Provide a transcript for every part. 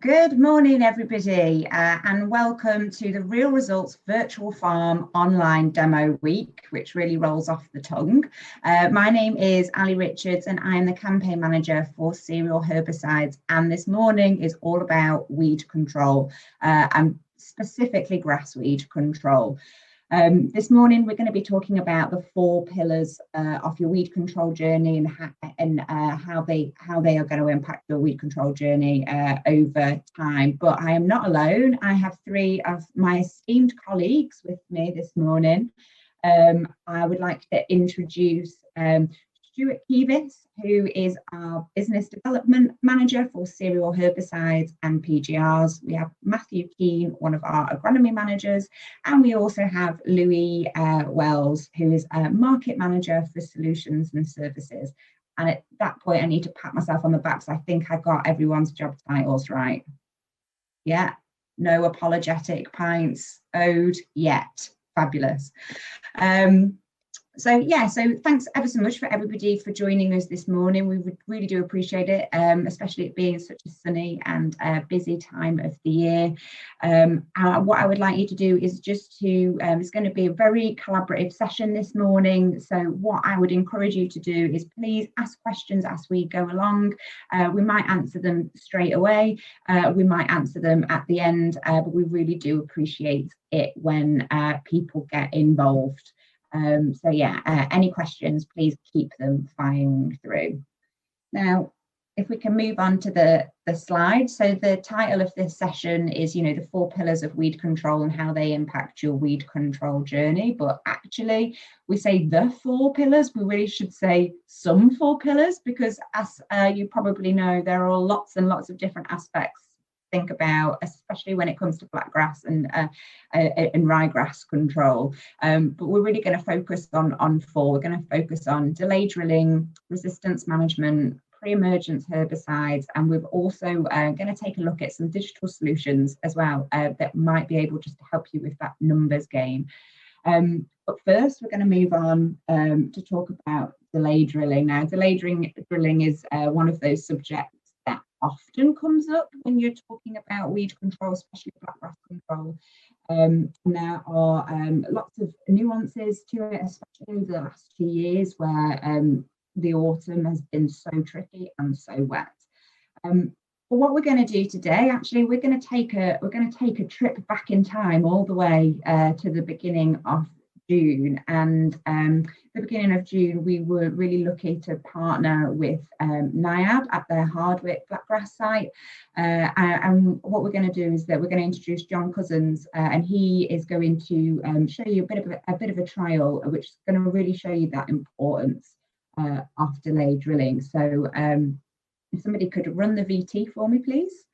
Good morning, everybody, and welcome to the Real Results Virtual Farm Online Demo Week, which really rolls off the tongue. My name is Ali Richards, and I am the Campaign Manager for Cereal Herbicides. And this morning is all about weed control, and specifically grass weed control. This morning, we're going to be talking about the 4 pillars of your weed control journey and how they are going to impact your weed control journey over time. But I am not alone. I have 3 of my esteemed colleagues with me this morning. I would like to introduce Stuart Keevis, who is our Business Development Manager for Cereal Herbicides and PGRs. We have Matthew Keane, one of our Agronomy Managers, and we also have Louis Wells, who is a Market Manager for Solutions and Services. And at that point, I need to pat myself on the back, so I think I got everyone's job titles right. Yeah, no apologetic pints owed yet. Fabulous. So thanks ever so much for everybody for joining us this morning. We really do appreciate it, especially it being such a sunny and busy time of the year. What I would like you to do is just to, it's going to be a very collaborative session this morning. So what I would encourage you to do is please ask questions as we go along. We might answer them straight away. We might answer them at the end, but we really do appreciate it when people get involved. Any questions, please keep them firing through. Now, if we can move on to the slide. So the title of this session is, the 4 pillars of weed control and how they impact your weed control journey. But actually, we say the 4 pillars, we really should say some 4 pillars, because as you probably know, there are lots and lots of different aspects think about, especially when it comes to blackgrass and ryegrass control. But we're really going to focus on 4. We're going to focus on delay drilling, resistance management, pre-emergence herbicides, and we're also going to take a look at some digital solutions as well that might be able just to help you with that numbers game. But first, we're going to move on to talk about delay drilling. Now, delay drilling is one of those subjects that often comes up when you're talking about weed control, especially blackgrass control. There are lots of nuances to it, especially over the last 2 years where the autumn has been so tricky and so wet. But what we're going to do today, actually, we're going to take a trip back in time all the way to the beginning of June. And the beginning of June, we were really lucky to partner with NIAB at their Hardwick blackgrass site. And what we're going to do is that we're going to introduce John Cousins, and he is going to show you a bit of a trial, which is going to really show you that importance of delay drilling. So if somebody could run the VT for me, please.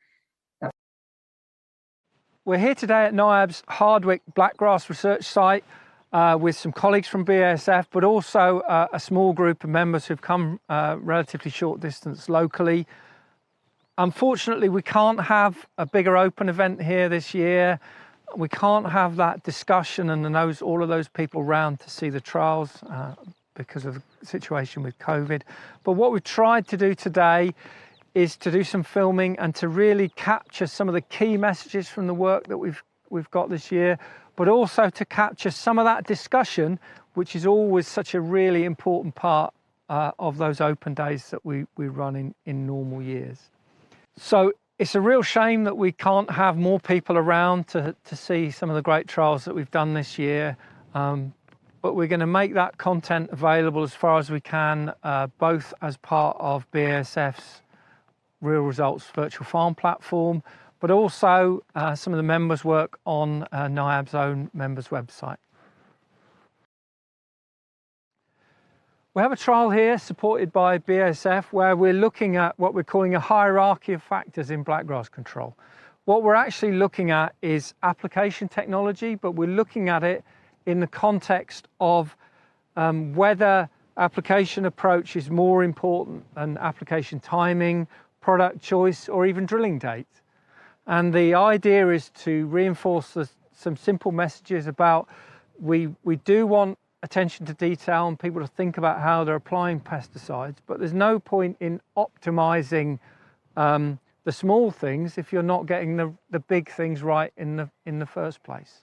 We're here today at NIAB's Hardwick blackgrass research site with some colleagues from BASF, but also a small group of members who've come relatively short distance locally. Unfortunately, we can't have a bigger open event here this year. We can't have that discussion and all of those people round to see the trials because of the situation with COVID. But what we've tried to do today is to do some filming and to really capture some of the key messages from the work that we've got this year, but also to capture some of that discussion, which is always such a really important part of those open days that we run in normal years. So it's a real shame that we can't have more people around to see some of the great trials that we've done this year. But we're going to make that content available as far as we can, both as part of BASF's Real Results Virtual Farm platform, but also some of the members' work on NIAB's own members' website. We have a trial here supported by BASF where we're looking at what we're calling a hierarchy of factors in blackgrass control. What we're actually looking at is application technology, but we're looking at it in the context of whether application approach is more important than application timing, product choice, or even drilling date. And the idea is to reinforce some simple messages about we do want attention to detail and people to think about how they're applying pesticides, but there's no point in optimizing the the small things if you're not getting the big things right in the first place.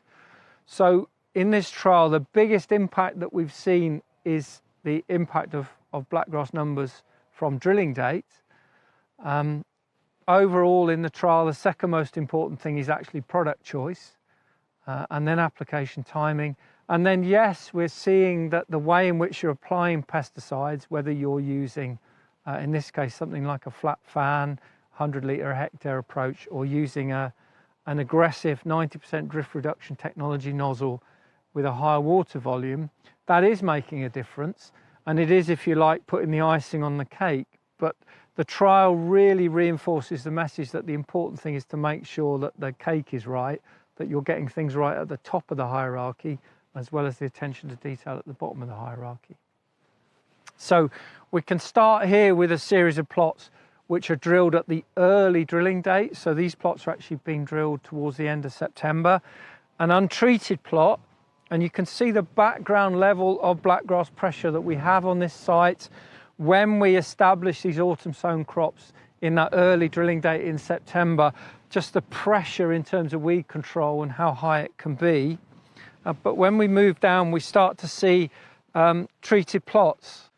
So in this trial, the biggest impact that we've seen is the impact of blackgrass numbers from drilling date. Overall in the trial, the second most important thing is actually product choice, and then application timing. And then yes, we're seeing that the way in which you're applying pesticides, whether you're using, in this case, something like a flat fan, 100 litre a hectare approach, or using an aggressive 90% drift reduction technology nozzle with a higher water volume, that is making a difference. And it is, if you like, putting the icing on the cake. But the trial really reinforces the message that the important thing is to make sure that the cake is right, that you're getting things right at the top of the hierarchy, as well as the attention to detail at the bottom of the hierarchy. So we can start here with a series of plots which are drilled at the early drilling date. So these plots are actually being drilled towards the end of September. An untreated plot, and you can see the background level of blackgrass pressure that we have on this site when we establish these autumn sown crops in that early drilling date in September. Just the pressure in terms of weed control and how high it can be. But when we move down, we start to see treated plots.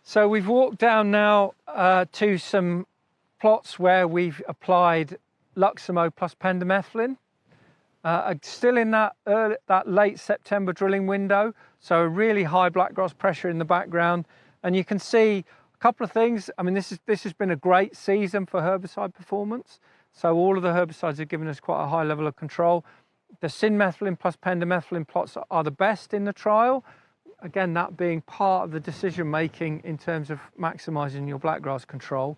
So we've walked down now to some plots where we've applied Luximo plus pendimethalin, still in that late September drilling window. So a really high blackgrass pressure in the background. And you can see a couple of things. I mean, this has been a great season for herbicide performance. So all of the herbicides have given us quite a high level of control. The synmethylin plus pendimethalin plots are the best in the trial. Again, that being part of the decision making in terms of maximising your blackgrass control.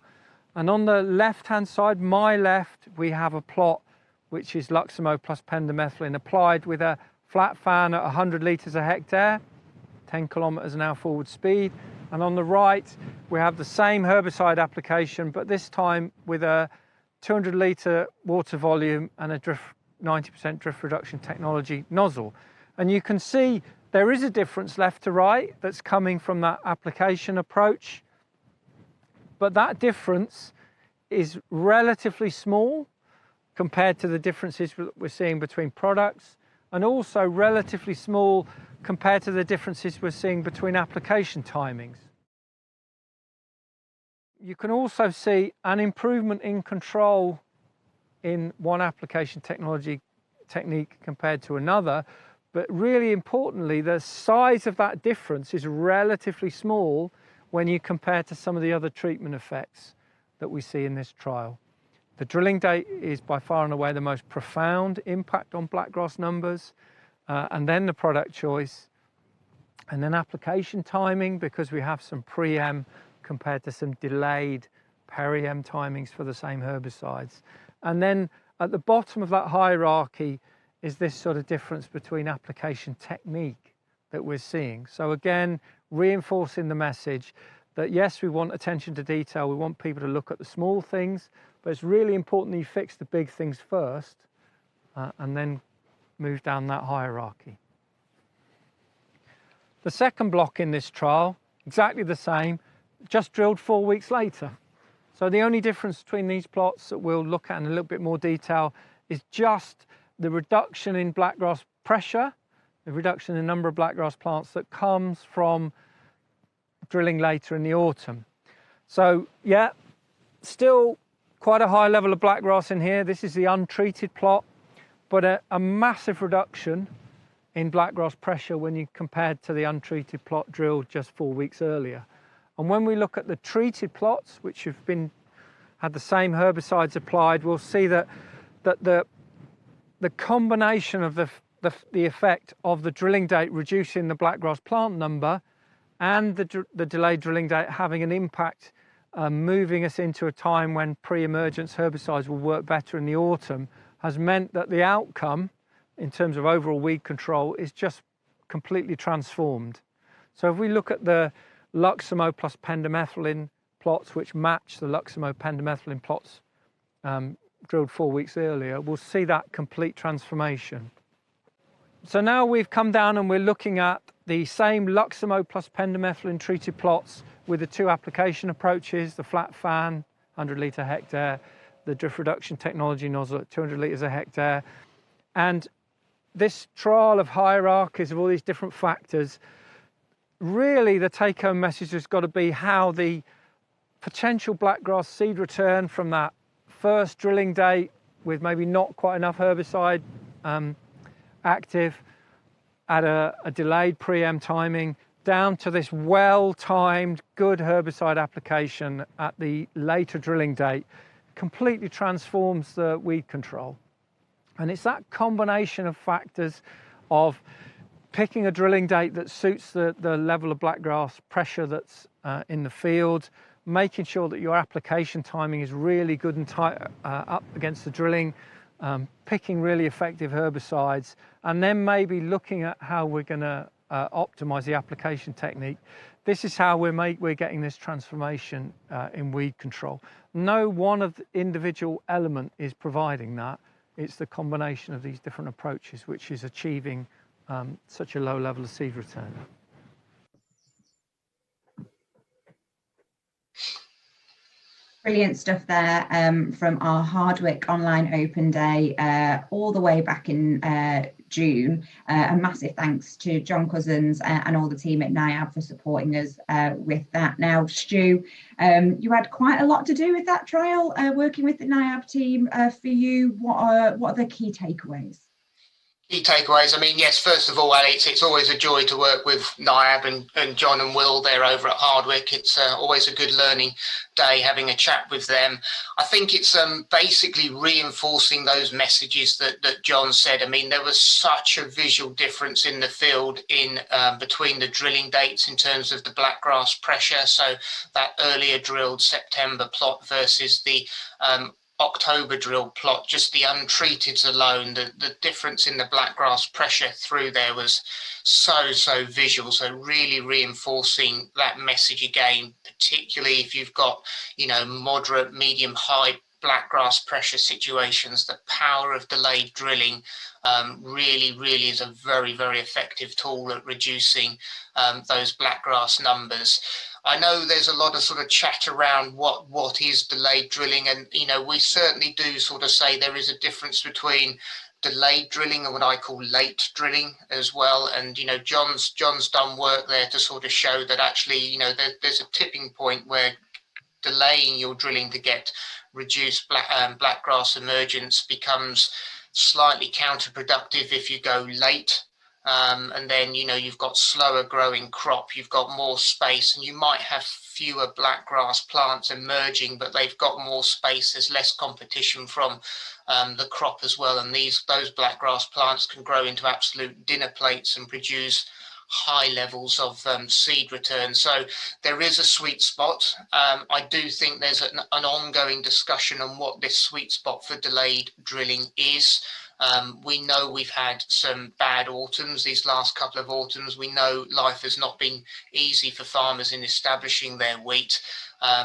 And on the left-hand side, my left, we have a plot which is Luximo plus pendimethalin applied with a flat fan at 100 litres a hectare, 10 kilometres an hour forward speed. And on the right, we have the same herbicide application, but this time with a 200 litre water volume and a 90% drift reduction technology nozzle. And you can see there is a difference left to right that's coming from that application approach, but that difference is relatively small compared to the differences we're seeing between products, and also relatively small compared to the differences we're seeing between application timings. You can also see an improvement in control in one application technique compared to another, but really importantly, the size of that difference is relatively small when you compare to some of the other treatment effects that we see in this trial. The drilling date is by far and away the most profound impact on blackgrass numbers, and then the product choice, and then application timing, because we have some pre-em compared to some delayed peri-em timings for the same herbicides. And then at the bottom of that hierarchy is this sort of difference between application technique that we're seeing. So again, reinforcing the message that yes, we want attention to detail, we want people to look at the small things, but it's really important that you fix the big things first and then move down that hierarchy. The second block in this trial, exactly the same, just drilled 4 weeks later. So the only difference between these plots that we'll look at in a little bit more detail is just the reduction in blackgrass pressure, the reduction in the number of blackgrass plants that comes from drilling later in the autumn. So yeah, still quite a high level of blackgrass in here. This is the untreated plot, but a massive reduction in blackgrass pressure when you compared to the untreated plot drilled just 4 weeks earlier. And when we look at the treated plots, which have had the same herbicides applied, we'll see that the combination of the effect of the drilling date reducing the blackgrass plant number and the delayed drilling date having an impact, moving us into a time when pre-emergence herbicides will work better in the autumn, has meant that the outcome in terms of overall weed control is just completely transformed. So if we look at the Luximo plus pendimethalin plots, which match the Luximo pendimethalin plots drilled 4 weeks earlier, we'll see that complete transformation. So now we've come down and we're looking at the same Luximo plus pendimethalin treated plots with the two application approaches, the flat fan, 100 litre hectare, the drift reduction technology nozzle at 200 litres a hectare. And this trial of hierarchies of all these different factors, really the take-home message has got to be how the potential blackgrass seed return from that first drilling date with maybe not quite enough herbicide active at a delayed pre-em timing, down to this well-timed good herbicide application at the later drilling date, completely transforms the weed control. And it's that combination of factors of picking a drilling date that suits the level of blackgrass pressure that's in the field, making sure that your application timing is really good and tight up against the drilling, picking really effective herbicides, and then maybe looking at how we're going to optimize the application technique. This is how we're getting this transformation in weed control. No one of the individual element is providing that. It's the combination of these different approaches which is achieving such a low level of seed return. Brilliant stuff there from our Hardwick online open day all the way back in June. A massive thanks to John Cousins and all the team at NIAB for supporting us with that. Now, Stu, you had quite a lot to do with that trial, working with the NIAB team. For you, what are the key takeaways? Key takeaways. I mean, yes, first of all, Ali, it's always a joy to work with NIAB and John and Will there over at Hardwick. It's always a good learning day having a chat with them. I think it's basically reinforcing those messages that John said. I mean, there was such a visual difference in the field in between the drilling dates in terms of the blackgrass pressure. So that earlier drilled September plot versus the October drill plot, just the untreated alone, the difference in the blackgrass pressure through there was so visual. So really reinforcing that message again, particularly if you've got, moderate, medium, high blackgrass pressure situations. The power of delayed drilling really is a very effective tool at reducing those blackgrass numbers. I know there's a lot of sort of chat around what is delayed drilling, and we certainly do sort of say there is a difference between delayed drilling and what I call late drilling as well. And John's done work there to sort of show that actually there's a tipping point where delaying your drilling to get reduced blackgrass emergence becomes slightly counterproductive if you go late. And then, you've got slower growing crop, you've got more space, and you might have fewer blackgrass plants emerging, but they've got more space. There's less competition from the crop as well. And those blackgrass plants can grow into absolute dinner plates and produce high levels of seed return. So there is a sweet spot. I do think there's an ongoing discussion on what this sweet spot for delayed drilling is. We know we've had some bad autumns these last couple of autumns. We know life has not been easy for farmers in establishing their wheat.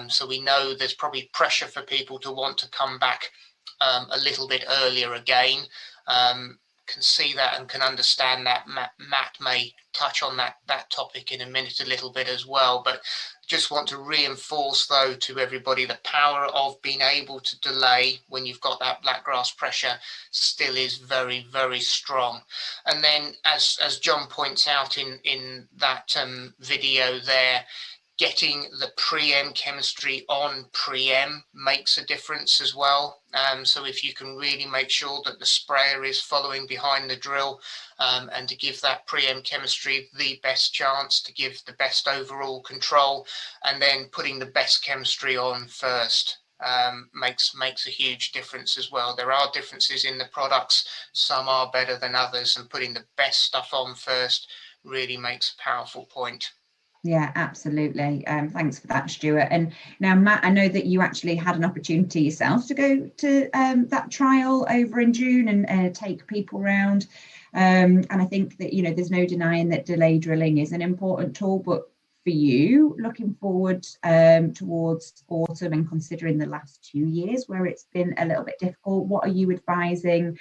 So we know there's probably pressure for people to want to come back a little bit earlier again. Can see that and can understand that. Matt may touch on that topic in a minute a little bit as well, but just want to reinforce though to everybody the power of being able to delay when you've got that blackgrass pressure still is very strong. And then as John points out in that video there, getting the pre-em chemistry on pre-em makes a difference as well. So if you can really make sure that the sprayer is following behind the drill and to give that pre-em chemistry the best chance to give the best overall control, and then putting the best chemistry on first makes a huge difference as well. There are differences in the products. Some are better than others, and putting the best stuff on first really makes a powerful point. Yeah, absolutely. Thanks for that, Stuart. And now, Matt, I know that you actually had an opportunity yourself to go to that trial over in June and take people around. And I think that, there's no denying that delay drilling is an important tool. But for you, looking forward towards autumn and considering the last 2 years where it's been a little bit difficult, what are you advising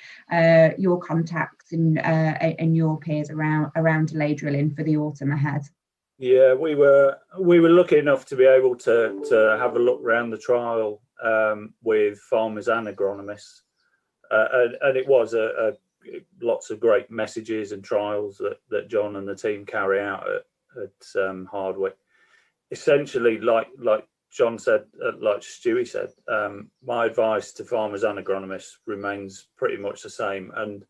your contacts and your peers around delay drilling for the autumn ahead? Yeah, we were lucky enough to be able to have a look around the trial with farmers and agronomists, and it was lots of great messages and trials that John and the team carry out at Hardwick. Essentially, like John said, like Stewie said, my advice to farmers and agronomists remains pretty much the same. And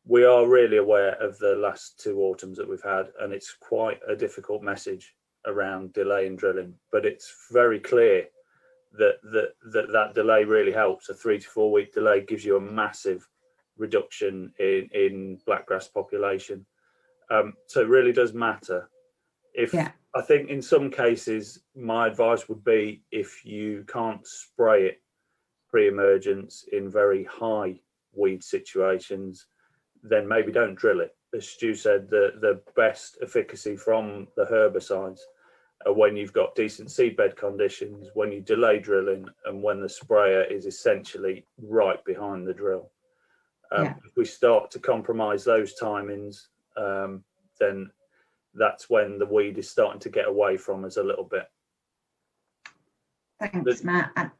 we are really aware of the last 2 autumns that we've had, and it's quite a difficult message around delay in drilling. But it's very clear that delay really helps. A 3 to 4 week delay gives you a massive reduction in blackgrass population. So it really does matter. I think in some cases, my advice would be, if you can't spray it pre-emergence in very high weed situations, then maybe don't drill it. As Stu said, the best efficacy from the herbicides are when you've got decent seedbed conditions, when you delay drilling, and when the sprayer is essentially right behind the drill. If we start to compromise those timings, then that's when the weed is starting to get away from us a little bit. Thanks, Matt.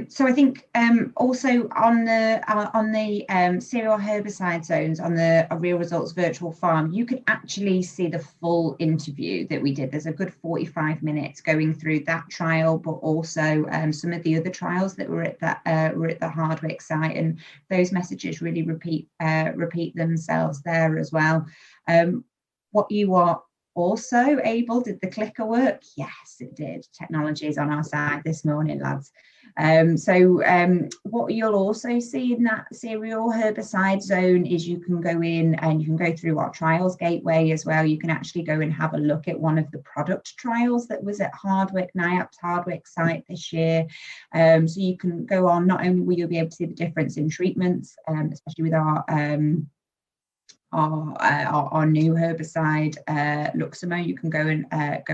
So I think also on the cereal herbicide zones on the Real Results virtual farm, you could actually see the full interview that we did. There's a good 45 minutes going through that trial, but also some of the other trials that were at the Hardwick site, and those messages really repeat themselves there as well. What you are also able, did the clicker work? Yes, it did. Technology is on our side this morning, lads. What you'll also see in that cereal herbicide zone is you can go in and you can go through our trials gateway as well. You can actually go and have a look at one of the product trials that was at Hardwick, NIAP's Hardwick site this year. So you can go on, not only will you be able to see the difference in treatments, especially with our new herbicide Luximo. You can go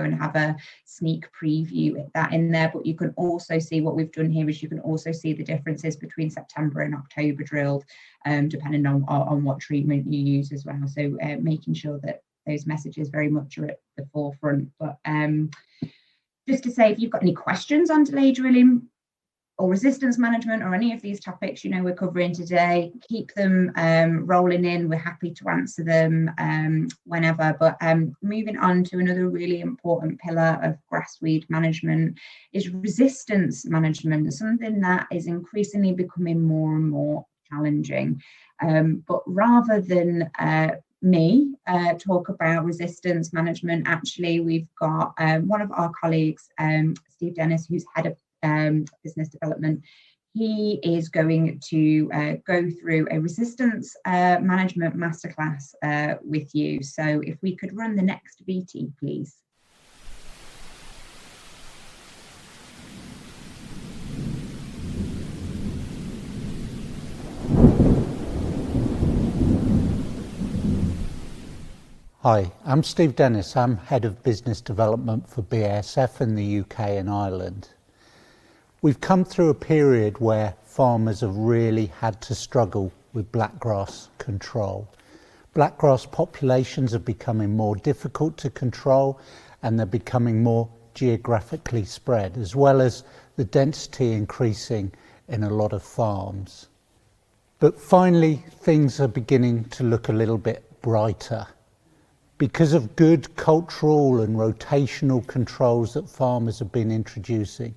and have a sneak preview at that in there, but you can also see what we've done here is you can also see the differences between September and October drilled, depending on what treatment you use as well. So making sure that those messages very much are at the forefront. But just to say, if you've got any questions on delay drilling or resistance management or any of these topics we're covering today, keep them rolling in. We're happy to answer them whenever. But moving on to another really important pillar of grassweed management is resistance management, something that is increasingly becoming more and more challenging. But rather than me talk about resistance management, actually we've got one of our colleagues, Steve Dennis, who's head of business development. He is going to go through a resistance management masterclass with you. So if we could run the next VT, please. Hi, I'm Steve Dennis. I'm Head of Business Development for BASF in the UK and Ireland. We've come through a period where farmers have really had to struggle with blackgrass control. Blackgrass populations are becoming more difficult to control, and they're becoming more geographically spread, as well as the density increasing in a lot of farms. But finally, things are beginning to look a little bit brighter. Because of good cultural and rotational controls that farmers have been introducing,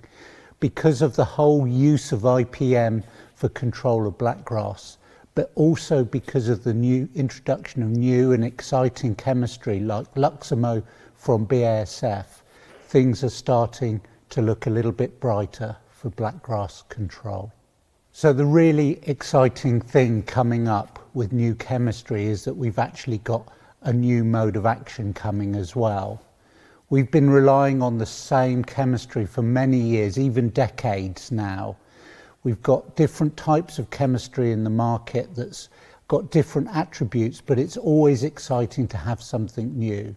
because of the whole use of IPM for control of blackgrass, but also because of the new introduction of new and exciting chemistry like Luximo from BASF, things are starting to look a little bit brighter for blackgrass control. So the really exciting thing coming up with new chemistry is that we've actually got a new mode of action coming as well. We've been relying on the same chemistry for many years, even decades now. We've got different types of chemistry in the market that's got different attributes, but it's always exciting to have something new.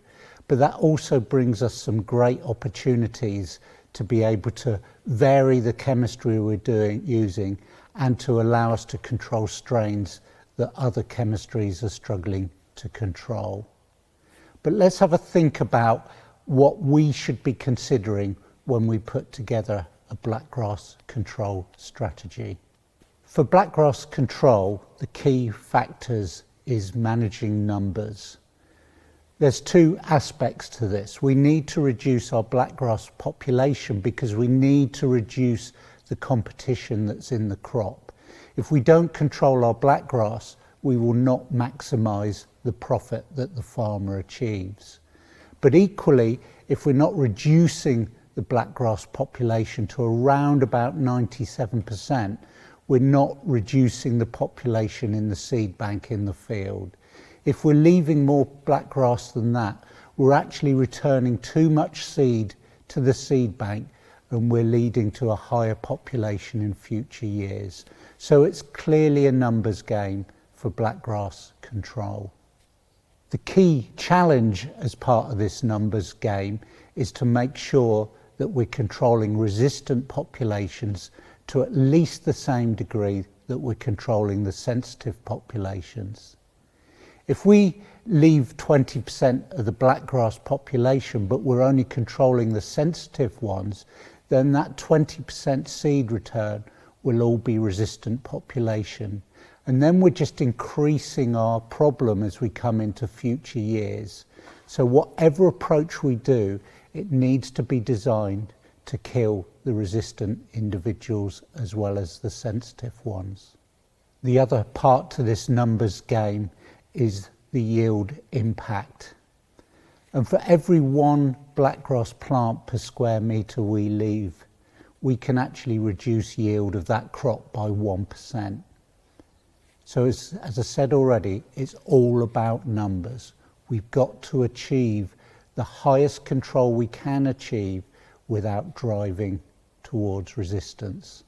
But that also brings us some great opportunities to be able to vary the chemistry we're using and to allow us to control strains that other chemistries are struggling to control. But let's have a think about what we should be considering when we put together a blackgrass control strategy. For blackgrass control, the key factors is managing numbers. There's two aspects to this. We need to reduce our blackgrass population because we need to reduce the competition that's in the crop. If we don't control our blackgrass, we will not maximise the profit that the farmer achieves. But equally, if we're not reducing the blackgrass population to around about 97%, we're not reducing the population in the seed bank in the field. If we're leaving more blackgrass than that, we're actually returning too much seed to the seed bank, and we're leading to a higher population in future years. So it's clearly a numbers game for blackgrass control. The key challenge as part of this numbers game is to make sure that we're controlling resistant populations to at least the same degree that we're controlling the sensitive populations. If we leave 20% of the blackgrass population but we're only controlling the sensitive ones, then that 20% seed return will all be resistant population. And then we're just increasing our problem as we come into future years. So whatever approach we do, it needs to be designed to kill the resistant individuals as well as the sensitive ones. The other part to this numbers game is the yield impact. And for every one blackgrass plant per square metre we leave, we can actually reduce yield of that crop by 1%. So as I said already, it's all about numbers. We've got to achieve the highest control we can achieve without driving towards resistance.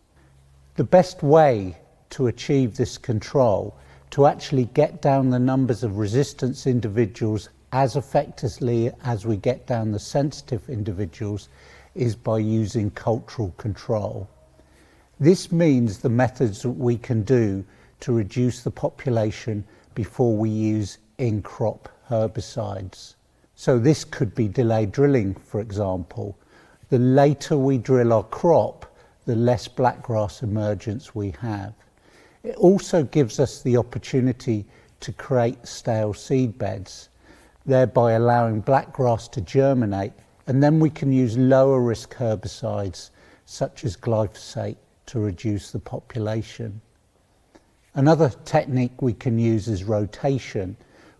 The best way to achieve this control, to actually get down the numbers of resistance individuals as effectively as we get down the sensitive individuals, is by using cultural control. This means the methods that we can do to reduce the population before we use in-crop herbicides. So this could be delayed drilling, for example. The later we drill our crop, the less blackgrass emergence we have. It also gives us the opportunity to create stale seed beds, thereby allowing blackgrass to germinate, and then we can use lower risk herbicides such as glyphosate to reduce the population. Another technique we can use is rotation,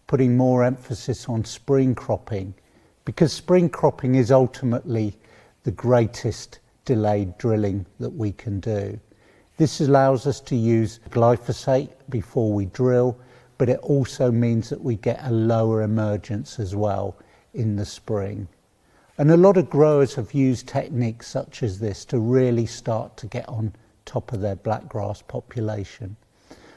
putting more emphasis on spring cropping, because spring cropping is ultimately the greatest delayed drilling that we can do. This allows us to use glyphosate before we drill, but it also means that we get a lower emergence as well in the spring. And a lot of growers have used techniques such as this to really start to get on top of their blackgrass population.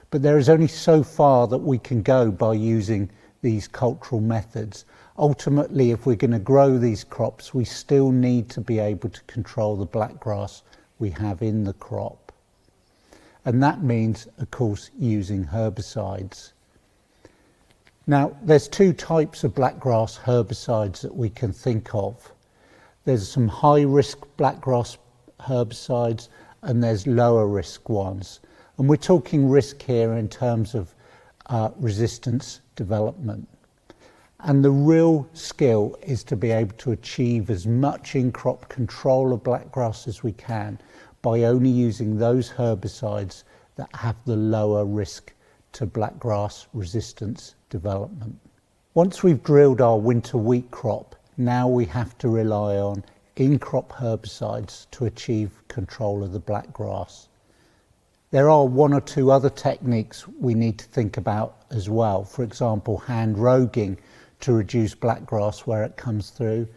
But there is only so far that we can go by using these cultural methods. Ultimately, if we're going to grow these crops, we still need to be able to control the blackgrass we have in the crop. And that means, of course, using herbicides. Now, there's two types of blackgrass herbicides that we can think of. There's some high-risk blackgrass herbicides and there's lower risk ones. And we're talking risk here in terms of resistance development. And the real skill is to be able to achieve as much in-crop control of blackgrass as we can by only using those herbicides that have the lower risk to blackgrass resistance development. Once we've drilled our winter wheat crop, now we have to rely on in-crop herbicides to achieve control of the blackgrass. There are one or two other techniques we need to think about as well. For example, hand roguing to reduce blackgrass where it comes through.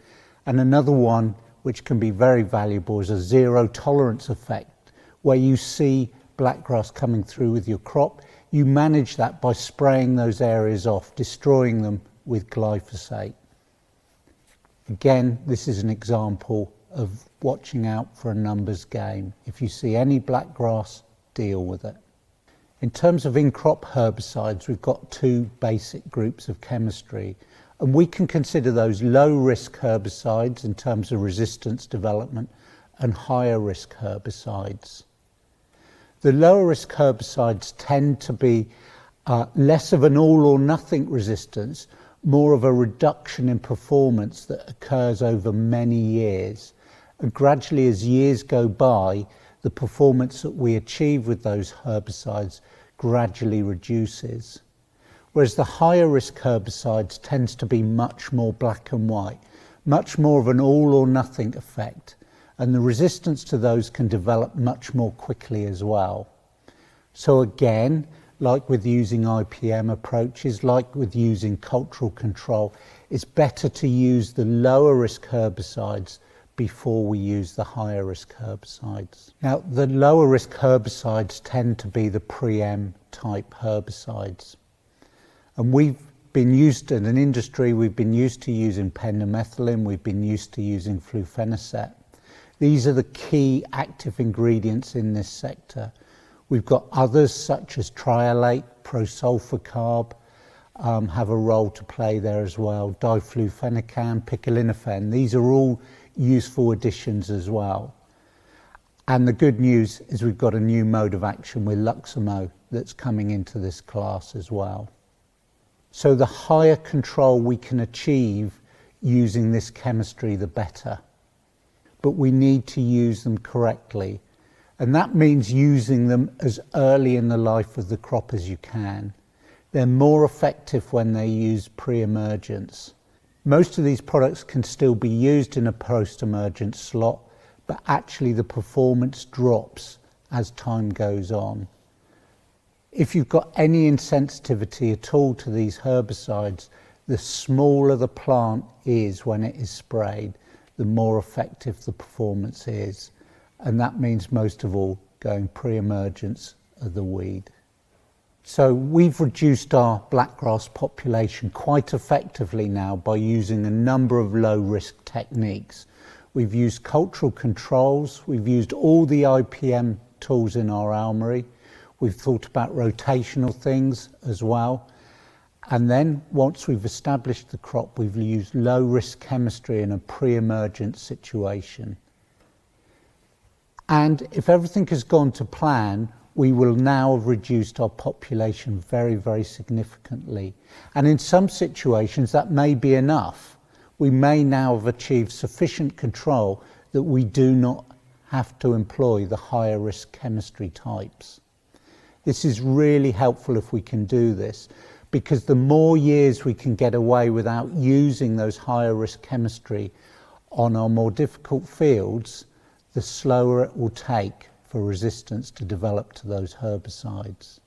And another one which can be very valuable is a zero tolerance effect, where you see blackgrass coming through with your crop. You manage that by spraying those areas off, destroying them with glyphosate. Again, this is an example of watching out for a numbers game. If you see any blackgrass, deal with it. In terms of in-crop herbicides, we've got two basic groups of chemistry, and we can consider those low-risk herbicides in terms of resistance development and higher risk herbicides. The lower risk herbicides tend to be less of an all or nothing resistance, more of a reduction in performance that occurs over many years. And gradually, as years go by, the performance that we achieve with those herbicides gradually reduces. Whereas the higher risk herbicides tends to be much more black and white, much more of an all or nothing effect. And the resistance to those can develop much more quickly as well. So again, like with using IPM approaches, like with using cultural control, it's better to use the lower risk herbicides before we use the higher risk herbicides. Now, the lower risk herbicides tend to be the pre-em type herbicides. And we've been used in an industry, we've been used to using pendimethalin, we've been used to using flufenicet. These are the key active ingredients in this sector. We've got others such as trialate, prosulfocarb, have a role to play there as well. Diflufenicam, picolinophen, these are all useful additions as well. And the good news is we've got a new mode of action with Luximo that's coming into this class as well. So the higher control we can achieve using this chemistry, the better. But we need to use them correctly. And that means using them as early in the life of the crop as you can. They're more effective when they use pre-emergence. Most of these products can still be used in a post-emergence slot, but actually the performance drops as time goes on. If you've got any insensitivity at all to these herbicides, the smaller the plant is when it is sprayed, the more effective the performance is. And that means most of all going pre-emergence of the weed. So we've reduced our blackgrass population quite effectively now by using a number of low risk techniques. We've used cultural controls, we've used all the IPM tools in our almary, we've thought about rotational things as well. And then once we've established the crop, we've used low risk chemistry in a pre-emergent situation. And if everything has gone to plan, we will now have reduced our population very, very significantly. And in some situations, that may be enough. We may now have achieved sufficient control that we do not have to employ the higher risk chemistry types. This is really helpful if we can do this, because the more years we can get away without using those higher risk chemistry on our more difficult fields, the slower it will take for resistance to develop to those herbicides.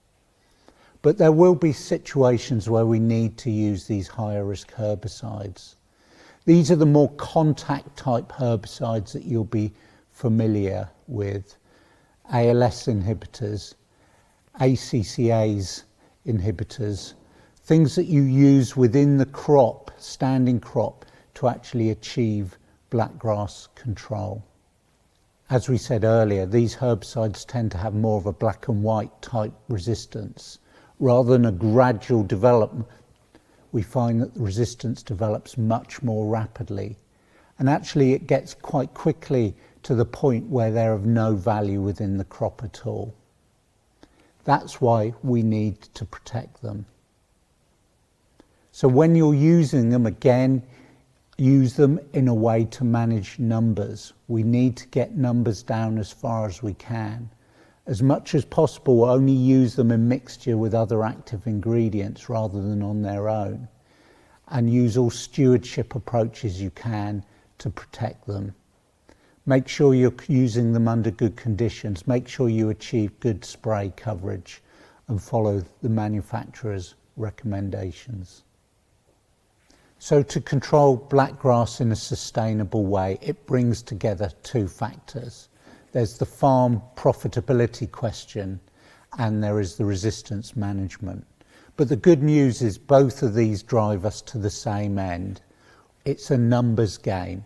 But there will be situations where we need to use these higher risk herbicides. These are the more contact type herbicides that you'll be familiar with. ALS inhibitors, ACCAs inhibitors, things that you use within the crop, standing crop, to actually achieve blackgrass control. As we said earlier, these herbicides tend to have more of a black and white type resistance. Rather than a gradual development, we find that the resistance develops much more rapidly. And actually it gets quite quickly to the point where they're of no value within the crop at all. That's why we need to protect them. So when you're using them, again, use them in a way to manage numbers. We need to get numbers down as far as we can. As much as possible, only use them in mixture with other active ingredients rather than on their own. And use all stewardship approaches you can to protect them. Make sure you're using them under good conditions. Make sure you achieve good spray coverage and follow the manufacturer's recommendations. So to control blackgrass in a sustainable way, it brings together two factors. There's the farm profitability question and there is the resistance management. But the good news is both of these drive us to the same end. It's a numbers game.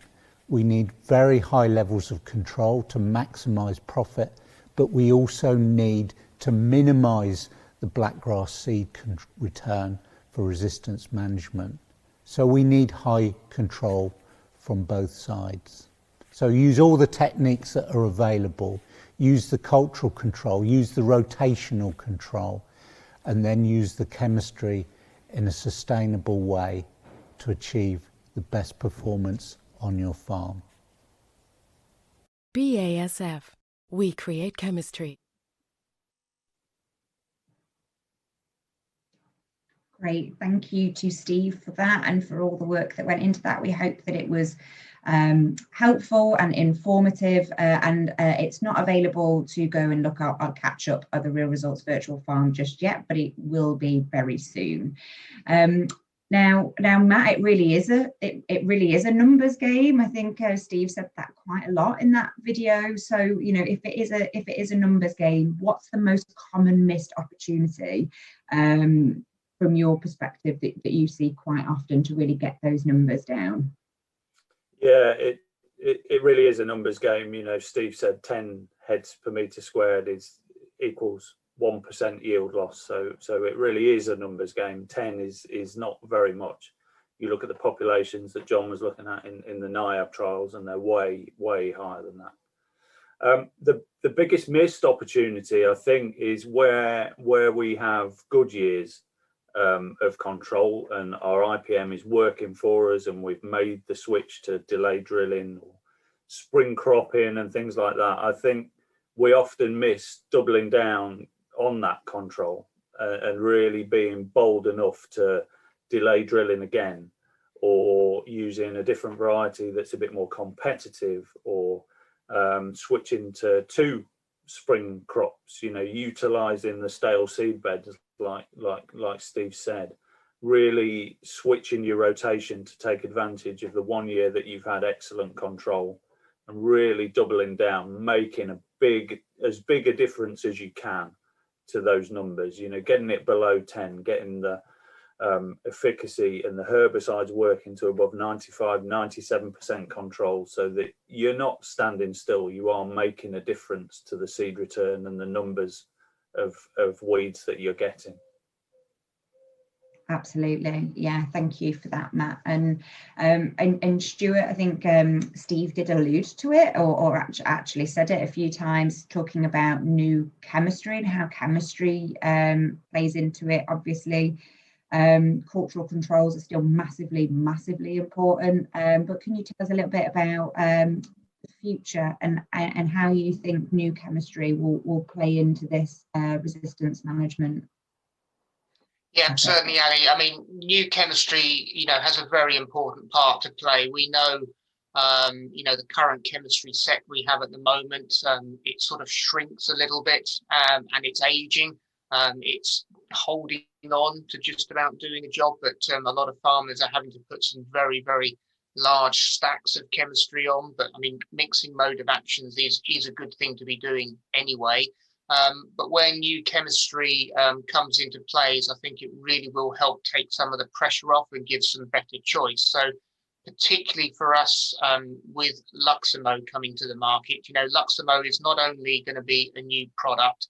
We need very high levels of control to maximise profit, but we also need to minimise the blackgrass seed return for resistance management. So we need high control from both sides. So use all the techniques that are available, use the cultural control, use the rotational control, and then use the chemistry in a sustainable way to achieve the best performance on your farm. BASF. We create chemistry. Great, thank you to Steve for that and for all the work that went into that. We hope that it was helpful and informative, and it's not available to go and look up or catch up at the Real Results Virtual Farm just yet, but it will be very soon. Now, Matt, it really is a numbers game. I think Steve said that quite a lot in that video. So, you know, if it is a numbers game, what's the most common missed opportunity from your perspective that you see quite often to really get those numbers down? Yeah, it really is a numbers game. You know, Steve said 10 heads per metre squared equals 1% yield loss. So it really is a numbers game. 10 is not very much. You look at the populations that John was looking at in the NIAB trials, and they're way higher than that. The biggest missed opportunity, I think, is where we have good years of control and our IPM is working for us, and we've made the switch to delayed drilling or spring cropping and things like that. I think we often miss doubling down on that control and really being bold enough to delay drilling again, or using a different variety that's a bit more competitive, or switching to 2 spring crops, you know, utilizing the stale seed beds like Steve said, really switching your rotation to take advantage of the 1 year that you've had excellent control, and really doubling down, making as big a difference as you can to those numbers, you know, getting it below 10, getting the efficacy and the herbicides working to above 95-97% control, so that you're not standing still, you are making a difference to the seed return and the numbers of weeds that you're getting. Absolutely, yeah. Thank you for that, Matt. And Stuart, I think Steve did allude to it, or actually said it a few times, talking about new chemistry and how chemistry plays into it. Obviously, cultural controls are still massively important. But can you tell us a little bit about the future and how you think new chemistry will play into this resistance management? Yeah, certainly, Ali. I mean, new chemistry, you know, has a very important part to play. We know, you know, the current chemistry set we have at the moment, it sort of shrinks a little bit, and it's aging. It's holding on to just about doing a job, but a lot of farmers are having to put some very large stacks of chemistry on. But I mean, mixing mode of actions is a good thing to be doing anyway. But when new chemistry comes into place, I think it really will help take some of the pressure off and give some better choice. So particularly for us, with Luximo coming to the market, you know, Luximo is not only going to be a new product,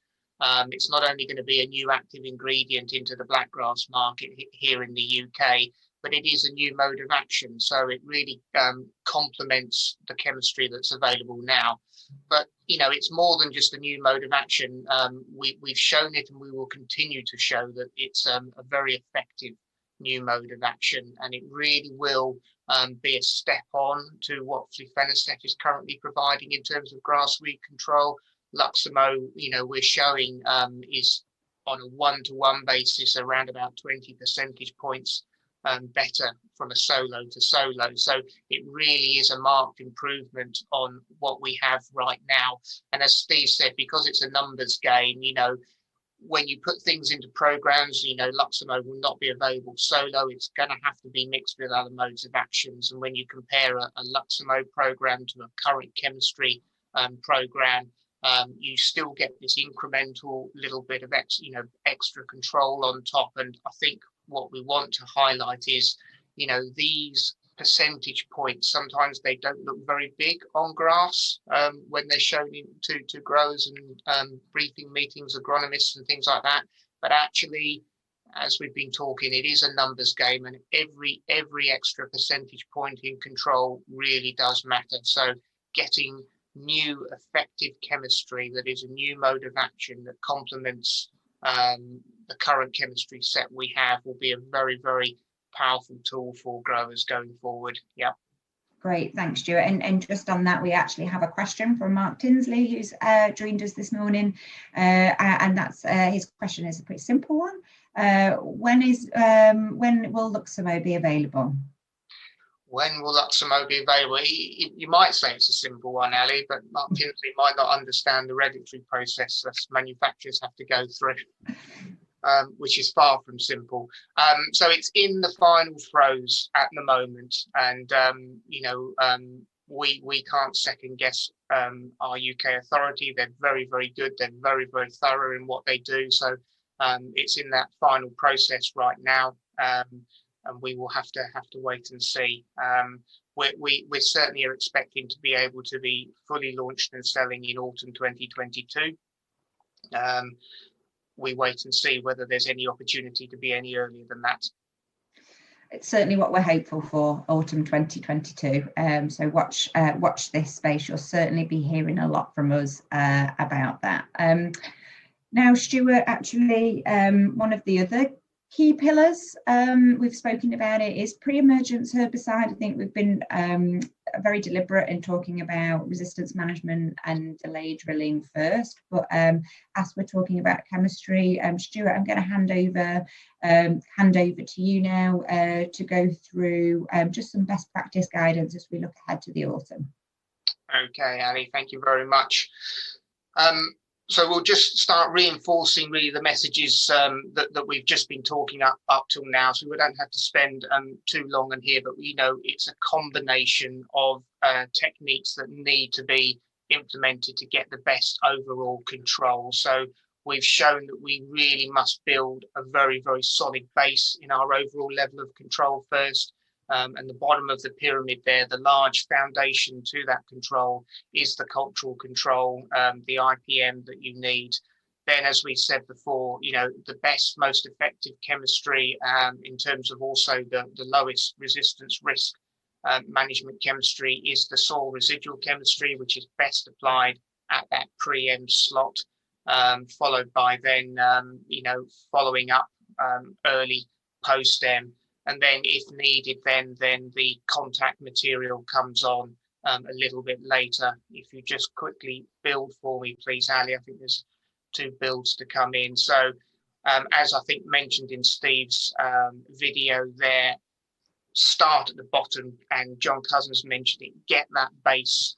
it's not only going to be a new active ingredient into the blackgrass market here in the UK, but it is a new mode of action. So it really complements the chemistry that's available now. But, you know, it's more than just a new mode of action. We've shown it, and we will continue to show that it's a very effective new mode of action, and it really will be a step on to what flufenostat is currently providing in terms of grass weed control. Luximo, you know, we're showing is on a 1-to-1 basis around about 20 percentage points better from a solo to solo. So it really is a marked improvement on what we have right now. And as Steve said, because it's a numbers game, you know, when you put things into programs, you know, Luximo will not be available solo. It's going to have to be mixed with other modes of actions. And when you compare a Luximo program to a current chemistry program, you still get this incremental little bit of extra control on top. And I think what we want to highlight is, you know, these percentage points, sometimes they don't look very big on grass when they're shown to growers and briefing meetings, agronomists and things like that. But actually, as we've been talking, it is a numbers game, and every extra percentage point in control really does matter. So getting new effective chemistry that is a new mode of action that complements the current chemistry set we have will be a very, very powerful tool for growers going forward. Yeah. Great, thanks, Stuart. And just on that, we actually have a question from Mark Tinsley, who's joined us this morning, and that's his question is a pretty simple one. When will Luximo be available? When will Luximo be available? You might say it's a simple one, Ali, but Mark Tinsley might not understand the regulatory process that manufacturers have to go through, which is far from simple. So it's in the final throes at the moment, and we can't second guess our UK authority. They're very, very good. They're very, very thorough in what they do. So it's in that final process right now. And we will have to wait and see. We certainly are expecting to be able to be fully launched and selling in autumn 2022. We wait and see whether there's any opportunity to be any earlier than that. It's certainly what we're hopeful for, autumn 2022. So watch this space. You'll certainly be hearing a lot from us about that. Now, Stuart, actually, one of the other key pillars we've spoken about it is pre-emergence herbicide. I think we've been very deliberate in talking about resistance management and delay drilling first, but as we're talking about chemistry, Stuart, I'm going to hand over to you now to go through just some best practice guidance as we look ahead to the autumn. Okay, Ali, thank you very much. So we'll just start reinforcing really the messages that we've just been talking up till now. So we don't have to spend too long on here, but we know it's a combination of techniques that need to be implemented to get the best overall control. So we've shown that we really must build a very, very solid base in our overall level of control first. And the bottom of the pyramid there, the large foundation to that control is the cultural control, the IPM that you need. Then, as we said before, the best, most effective chemistry in terms of also the lowest resistance risk management chemistry is the soil residual chemistry, which is best applied at that pre-em slot, followed by then, following up early post-em. And then if needed, then the contact material comes on a little bit later. If you just quickly build for me, please, Ali, I think there's 2 builds to come in. So as I think mentioned in Steve's video there, start at the bottom, and John Cousins mentioned it, get that base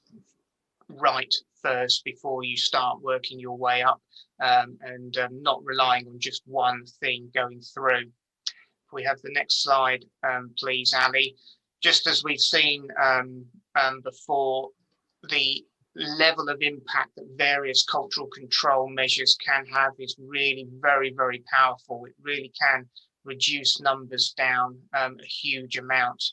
right first before you start working your way up and not relying on just one thing going through. We have the next slide, please, Ali. Just as we've seen before, the level of impact that various cultural control measures can have is really very, very powerful. It really can reduce numbers down a huge amount.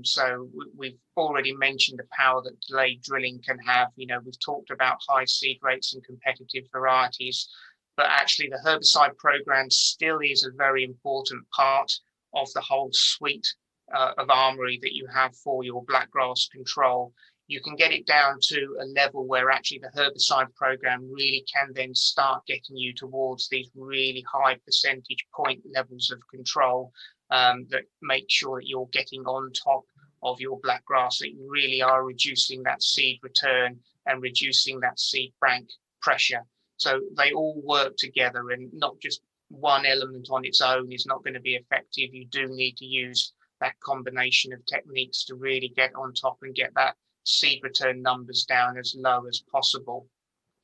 So we've already mentioned the power that delayed drilling can have. We've talked about high seed rates and competitive varieties. But actually the herbicide program still is a very important part of the whole suite of armory that you have for your blackgrass control. You can get it down to a level where actually the herbicide program really can then start getting you towards these really high percentage point levels of control that make sure that you're getting on top of your blackgrass, that you really are reducing that seed return and reducing that seed bank pressure. So they all work together, and not just one element on its own is not going to be effective. You do need to use that combination of techniques to really get on top and get that seed return numbers down as low as possible.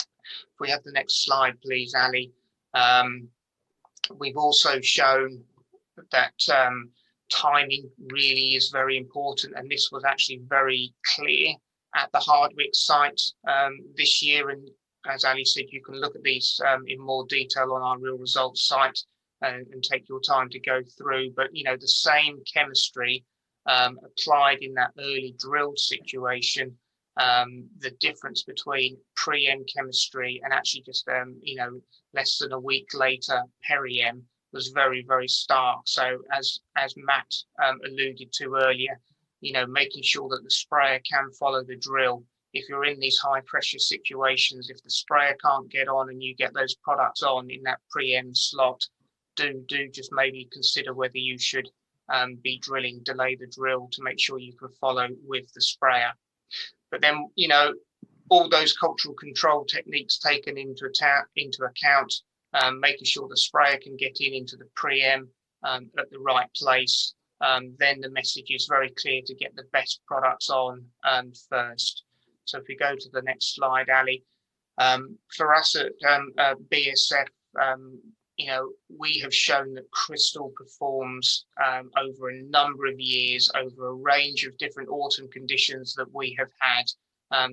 If we have the next slide, please, Ali. We've also shown that timing really is very important, and this was actually very clear at the Hardwick site this year. And as Ali said, you can look at these in more detail on our Real Results site and take your time to go through. But, the same chemistry applied in that early drill situation, the difference between pre-em chemistry and actually just, less than a week later, peri-em was very, very stark. So as Matt alluded to earlier, making sure that the sprayer can follow the drill if you're in these high pressure situations, if the sprayer can't get on and you get those products on in that pre-em slot, do just maybe consider whether you should be drilling, delay the drill to make sure you can follow with the sprayer. But then, you know, all those cultural control techniques taken into account, making sure the sprayer can get into the pre-em at the right place, then the message is very clear to get the best products on first. So if we go to the next slide, Ali, for us at BASF, you know, we have shown that Crystal performs over a number of years, over a range of different autumn conditions that we have had.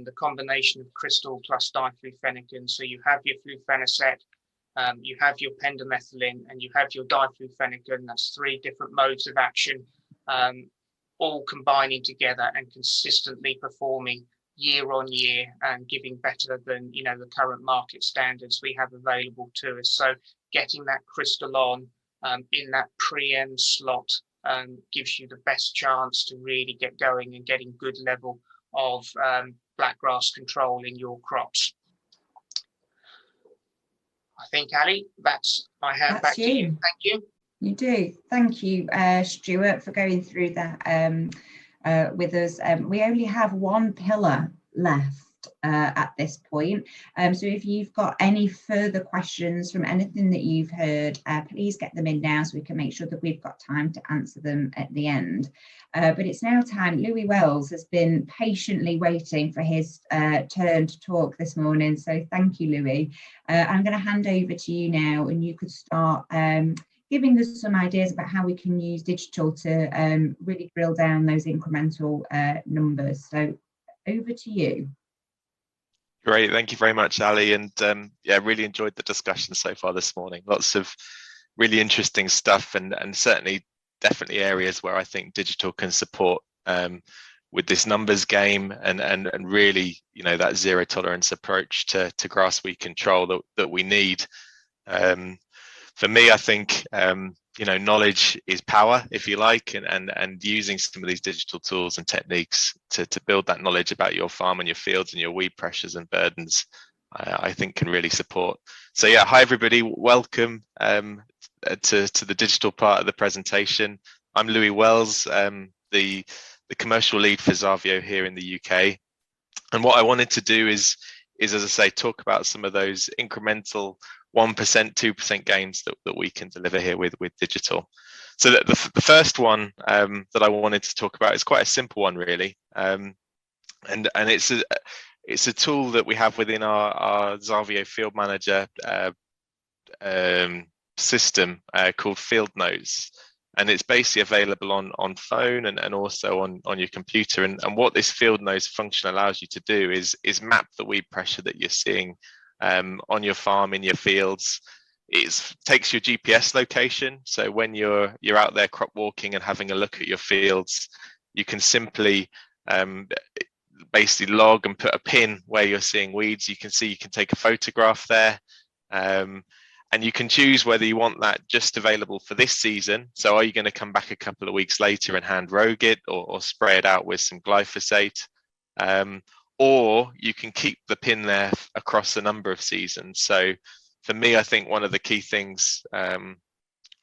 The combination of Crystal plus diflufenacin, so you have your flufenicet, you have your pendimethalin, and you have your diflufenacin. That's 3 different modes of action, all combining together and consistently performing year on year and giving better than, you know, the current market standards we have available to us. So getting that Crystal on in that pre-em slot gives you the best chance to really get going and getting good level of blackgrass control in your crops. I think, Ali, I have back to you. Thank you. You do. Thank you, Stuart, for going through that with us. We only have one pillar left at this point. So if you've got any further questions from anything that you've heard, please get them in now so we can make sure that we've got time to answer them at the end. But it's now time. Louis Wells has been patiently waiting for his turn to talk this morning. So thank you, Louis. I'm going to hand over to you now, and you could start giving us some ideas about how we can use digital to really drill down those incremental numbers. So over to you. Great, thank you very much, Ali, and yeah, really enjoyed the discussion so far this morning. Lots of really interesting stuff, and certainly definitely areas where I think digital can support with this numbers game and really, you know, that zero tolerance approach to grass weed control that we need. For me, I think you know, knowledge is power, if you like, and using some of these digital tools and techniques to build that knowledge about your farm and your fields and your weed pressures and burdens, I think can really support. So yeah, hi everybody, welcome to the digital part of the presentation. I'm Louis Wells, the commercial lead for xarvio here in the UK. And what I wanted to do is as I say, talk about some of those incremental 1%, 2% gains that we can deliver here with digital. So the first one that I wanted to talk about is quite a simple one, really, and it's a tool that we have within our xarvio Field Manager system called Field Notes, and it's basically available on phone and also on your computer. And what this Field Notes function allows you to do is map the weed pressure that you're seeing on your farm, in your fields. It takes your GPS location, so when you're out there crop walking and having a look at your fields, you can simply basically log and put a pin where you're seeing weeds. You can take a photograph there, and you can choose whether you want that just available for this season. So are you going to come back a couple of weeks later and hand rogue it or spray it out with some glyphosate? Or you can keep the pin there across a number of seasons. So for me, I think one of the key things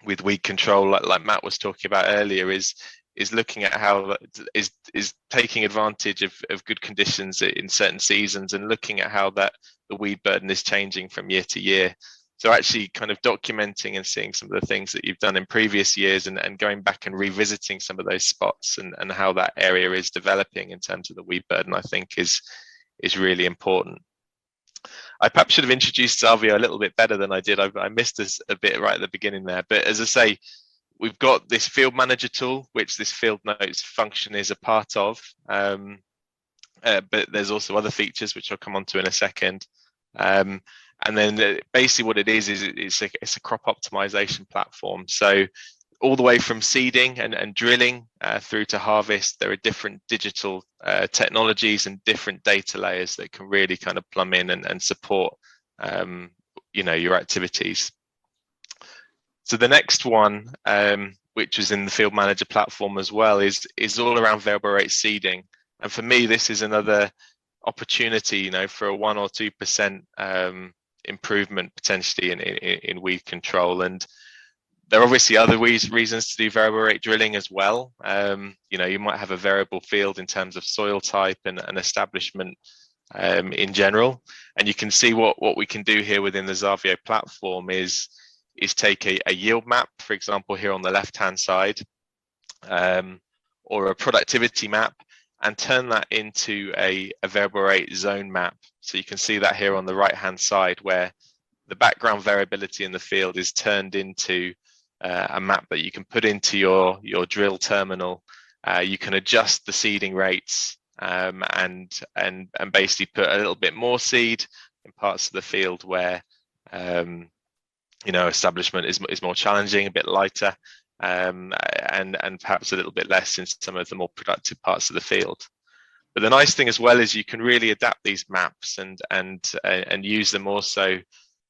with weed control, like Matt was talking about earlier, is looking at how is taking advantage of good conditions in certain seasons and looking at how the weed burden is changing from year to year. So actually kind of documenting and seeing some of the things that you've done in previous years and going back and revisiting some of those spots and how that area is developing in terms of the weed burden, I think is really important. I perhaps should have introduced xarvio a little bit better than I did. I missed this a bit right at the beginning there. But as I say, we've got this Field Manager tool, which this Field Notes function is a part of. But there's also other features, which I'll come on to in a second. And then basically what it is it's a crop optimization platform. So all the way from seeding and drilling through to harvest, there are different digital technologies and different data layers that can really kind of plumb in and support you know, your activities. So the next one, which is in the Field Manager platform as well, is all around variable rate seeding. And for me, this is another opportunity, you know, for a 1 or 2% improvement potentially in weed control. And there are obviously other reasons to do variable rate drilling as well. You know, you might have a variable field in terms of soil type and establishment in general. And you can see what we can do here within the xarvio platform is take a yield map, for example, here on the left-hand side, or a productivity map, and turn that into a variable rate zone map. So you can see that here on the right-hand side, where the background variability in the field is turned into a map that you can put into your drill terminal. You can adjust the seeding rates and basically put a little bit more seed in parts of the field where you know, establishment is more challenging, a bit lighter, and perhaps a little bit less in some of the more productive parts of the field. But the nice thing as well is you can really adapt these maps and use them also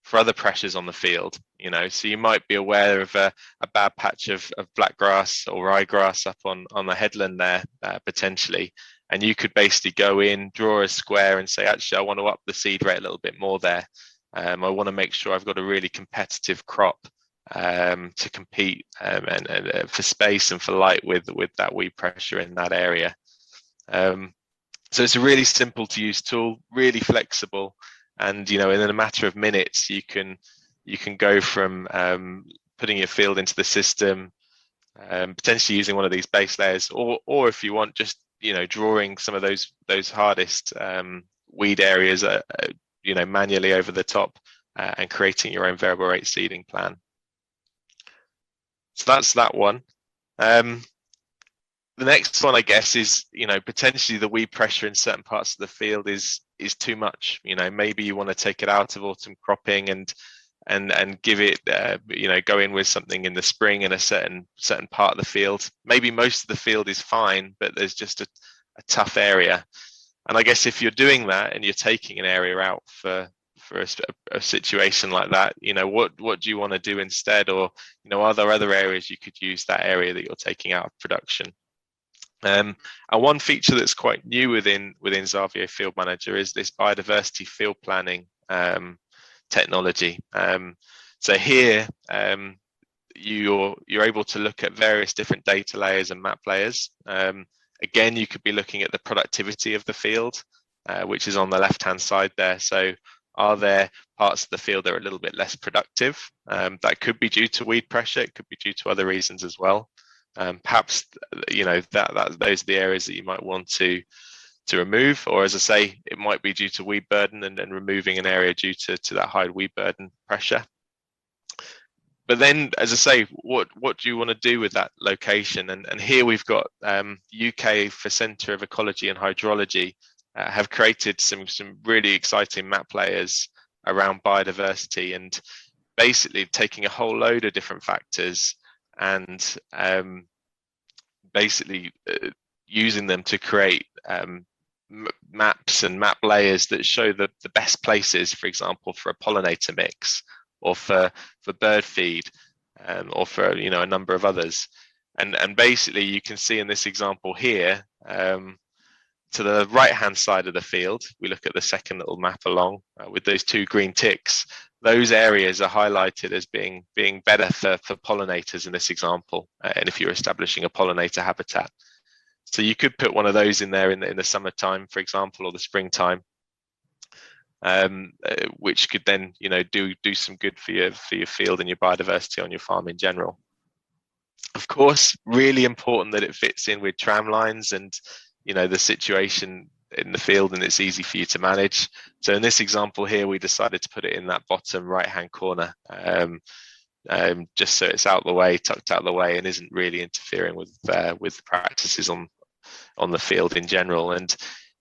for other pressures on the field. You know, so you might be aware of a bad patch of black grass or ryegrass up on the headland there, potentially, and you could basically go in, draw a square and say, actually, I want to up the seed rate a little bit more there. I want to make sure I've got a really competitive crop to compete and for space and for light with that weed pressure in that area. So it's a really simple to use tool, really flexible, and you know, in a matter of minutes you can go from putting your field into the system, potentially using one of these base layers, or if you want, just, you know, drawing some of those hardest weed areas you know, manually over the top, and creating your own variable rate seeding plan. So that's that one. The next one, I guess, is, you know, potentially the weed pressure in certain parts of the field is too much. You know, maybe you want to take it out of autumn cropping and give it, you know, go in with something in the spring in a certain part of the field. Maybe most of the field is fine, but there's just a tough area. And I guess if you're doing that and you're taking an area out for a situation like that, you know, what do you want to do instead? Or, you know, are there other areas you could use that area that you're taking out of production? And one feature that's quite new within xarvio Field Manager is this biodiversity field planning technology. So here you're able to look at various different data layers and map layers. Again, you could be looking at the productivity of the field, which is on the left-hand side there. So are there parts of the field that are a little bit less productive? That could be due to weed pressure. It could be due to other reasons as well. Perhaps, you know, those are the areas that you might want to remove, or as I say, it might be due to weed burden and removing an area due to that high weed burden pressure. But then, as I say, what do you want to do with that location? And here we've got UK for Centre of Ecology and Hydrology have created some really exciting map layers around biodiversity, and basically taking a whole load of different factors and basically using them to create maps and map layers that show the best places, for example, for a pollinator mix, or for bird feed, or for, you know, a number of others. And basically you can see in this example here, to the right hand side of the field, we look at the second little map along with those two green ticks. Those areas are highlighted as being better for pollinators in this example, and if you're establishing a pollinator habitat. So you could put one of those in there in the summertime, for example, or the springtime, which could then, you know, do some good for your field and your biodiversity on your farm in general. Of course, really important that it fits in with tram lines and, you know, the situation in the field, and it's easy for you to manage. So in this example here, we decided to put it in that bottom right hand corner, just so it's out the way, tucked out the way, and isn't really interfering with practices on the field in general. And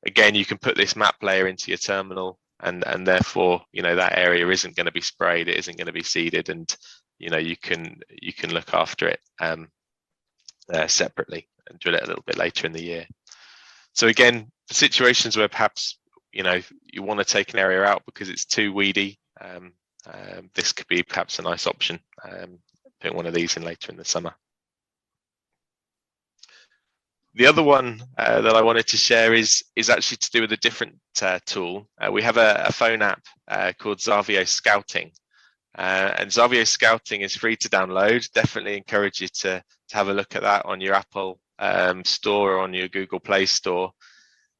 again, you can put this map layer into your terminal, and therefore, you know, that area isn't going to be sprayed, it isn't going to be seeded, and, you know, you can look after it separately and drill it a little bit later in the year. So again, for situations where perhaps, you know, you want to take an area out because it's too weedy, this could be perhaps a nice option, putting one of these in later in the summer. The other one that I wanted to share is actually to do with a different tool. We have a phone app called xarvio Scouting, and xarvio Scouting is free to download. Definitely encourage you to have a look at that on your Apple store or on your Google Play Store.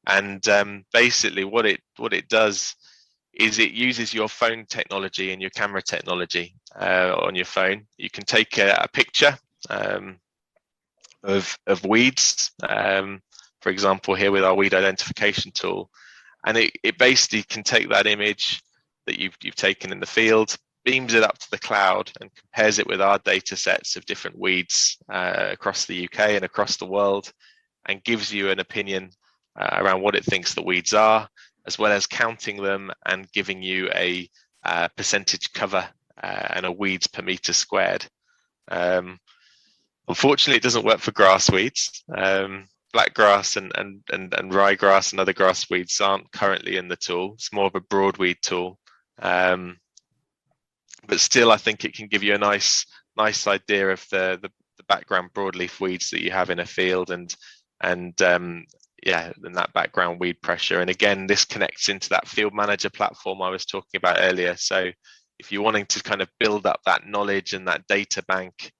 And basically, what it does is it uses your phone technology and your camera technology on your phone. You can take a picture of weeds, for example, here with our weed identification tool, and it basically can take that image that you've taken in the field, beams it up to the cloud, and compares it with our data sets of different weeds across the UK and across the world, and gives you an opinion around what it thinks the weeds are, as well as counting them and giving you a percentage cover and a weeds per meter squared. Unfortunately, it doesn't work for grass weeds. Black grass and ryegrass and other grass weeds aren't currently in the tool. It's more of a broadweed tool. But still, I think it can give you a nice idea of the background broadleaf weeds that you have in a field, and that background weed pressure. And again, this connects into that field manager platform I was talking about earlier. So if you're wanting to kind of build up that knowledge and that data bank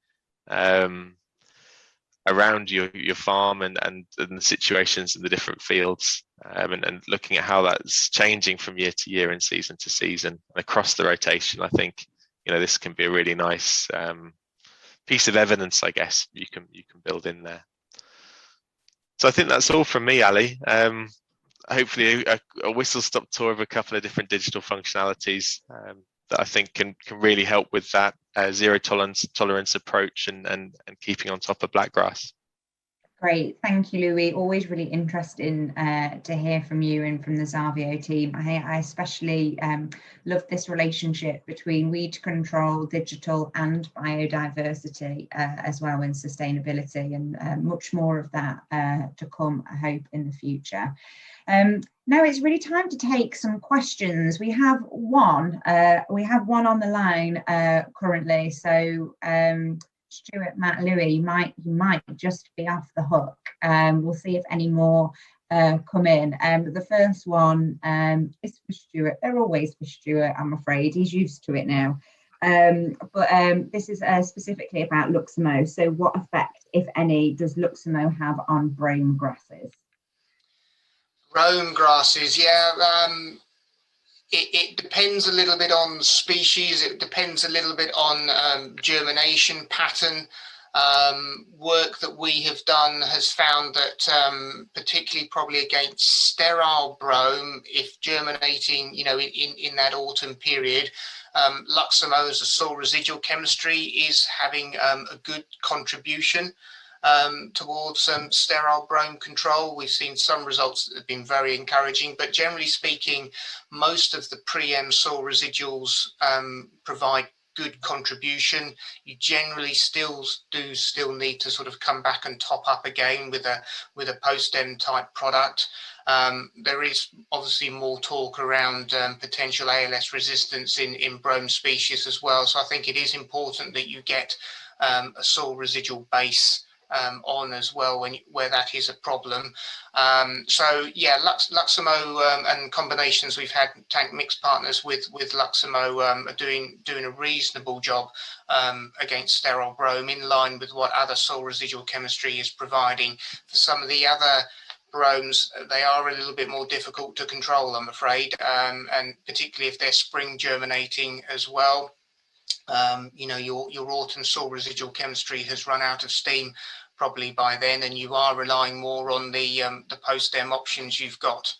around your farm and the situations in the different fields, and looking at how that's changing from year to year and season to season and across the rotation, I think this can be a really nice piece of evidence, I guess, you can build in there. So I think that's all from me, Ali. Hopefully a whistle-stop tour of a couple of different digital functionalities that I think can really help with that zero tolerance approach and keeping on top of blackgrass. Great, thank you, Louis. Always really interesting to hear from you and from the xarvio team. I especially love this relationship between weed control, digital and biodiversity as well, in sustainability, and much more of that to come, I hope, in the future. Now it's really time to take some questions. We have one on the line currently. So Stuart, Matt, Louis, you might just be off the hook. We'll see if any more come in. But the first one is for Stuart. They're always for Stuart, I'm afraid. He's used to it now. But this is specifically about Luximo. So what effect, if any, does Luximo have on brome grasses? Brome grasses, it depends a little bit on species. It depends a little bit on germination pattern. Work that we have done has found that particularly probably against sterile brome, if germinating, in that autumn period, Luximo as a soil residual chemistry is having a good contribution towards sterile brome control. We've seen some results that have been very encouraging, but generally speaking, most of the pre-em soil residuals provide good contribution. You generally still need to sort of come back and top up again with a post-em type product. There is obviously more talk around potential ALS resistance in brome species as well. So I think it is important that you get a soil residual base on as well where that is a problem. So yeah, Luximo and combinations we've had tank mix partners with Luximo are doing a reasonable job against sterile brome, in line with what other soil residual chemistry is providing. For some of the other bromes, they are a little bit more difficult to control, I'm afraid, and particularly if they're spring germinating as well. Your autumn soil residual chemistry has run out of steam probably by then, and you are relying more on the post-em options you've got.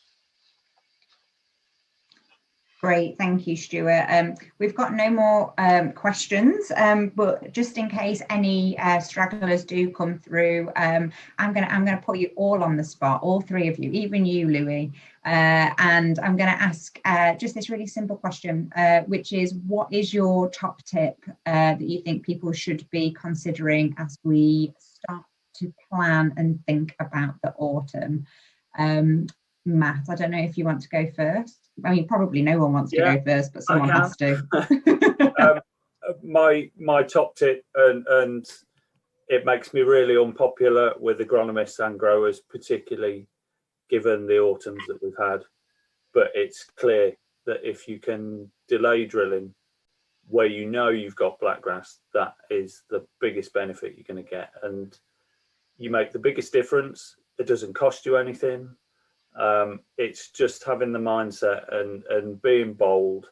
Great, thank you, Stuart. We've got no more questions, but just in case any stragglers do come through, I'm gonna put you all on the spot, all three of you, even you, Louis, and I'm gonna ask just this really simple question, which is, what is your top tip that you think people should be considering as we start to plan and think about the autumn? Matt, I don't know if you want to go first. I mean, probably no one wants to go first, but someone has to. My top tip, and it makes me really unpopular with agronomists and growers, particularly given the autumns that we've had. But it's clear that if you can delay drilling where you know you've got blackgrass, that is the biggest benefit you're going to get. And you make the biggest difference. It doesn't cost you anything. It's just having the mindset and being bold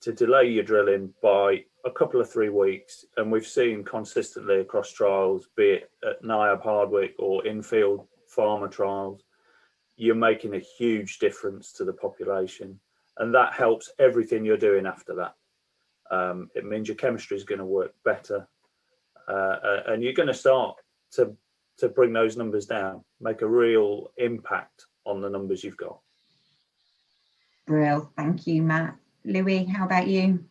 to delay your drilling by a couple of 3 weeks. And we've seen consistently across trials, be it at NIAB Hardwick or in-field farmer trials, you're making a huge difference to the population. And that helps everything you're doing after that. It means your chemistry is going to work better. And you're going to start to bring those numbers down, make a real impact on the numbers you've got. Brill, thank you, Matt. Louis, how about you?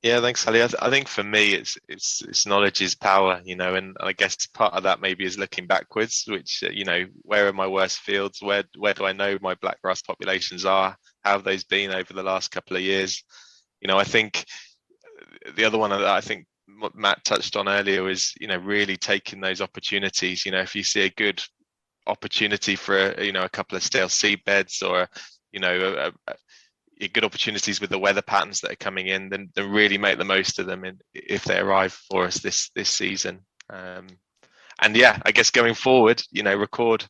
Yeah, thanks, Sally. I think for me, it's knowledge is power, you know, and I guess part of that maybe is looking backwards, which, you know, where are my worst fields? Where do I know my blackgrass populations are? How have those been over the last couple of years? You know, I think the other one that I think what Matt touched on earlier is, you know, really taking those opportunities. You know, if you see a good opportunity for, you know, a couple of stale seed beds or, you know, good opportunities with the weather patterns that are coming in, then really make the most of them if they arrive for us this season. And yeah, I guess going forward, you know, record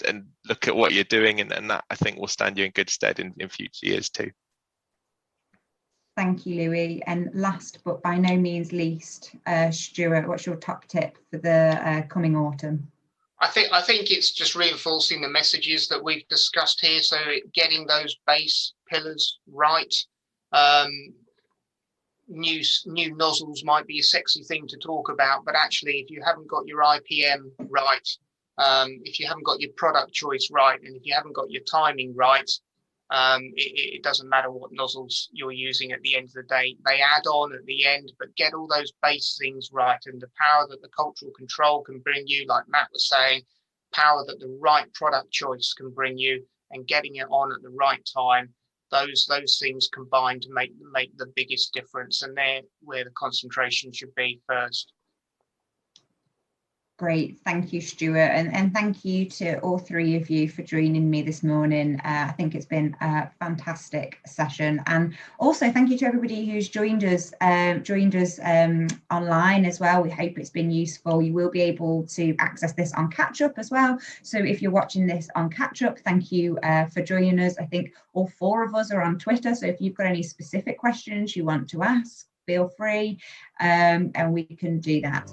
and look at what you're doing, and that I think will stand you in good stead in future years too. Thank you, Louis. And last but by no means least, Stuart, what's your top tip for the coming autumn? I think it's just reinforcing the messages that we've discussed here. So getting those base pillars right. New nozzles might be a sexy thing to talk about, but actually, if you haven't got your IPM right, if you haven't got your product choice right, and if you haven't got your timing right, it doesn't matter what nozzles you're using at the end of the day. They add on at the end, but get all those base things right, and the power that the cultural control can bring you, like Matt was saying, power that the right product choice can bring you, and getting it on at the right time. Those things combined to make the biggest difference, and they're where the concentration should be first. Great, thank you, Stuart, and thank you to all three of you for joining me this morning. I think it's been a fantastic session, and also thank you to everybody who's joined us online as well. We hope it's been useful. You will be able to access this on Catch Up as well. So if you're watching this on Catch Up, thank you for joining us. I think all four of us are on Twitter, so if you've got any specific questions you want to ask, feel free, and we can do that.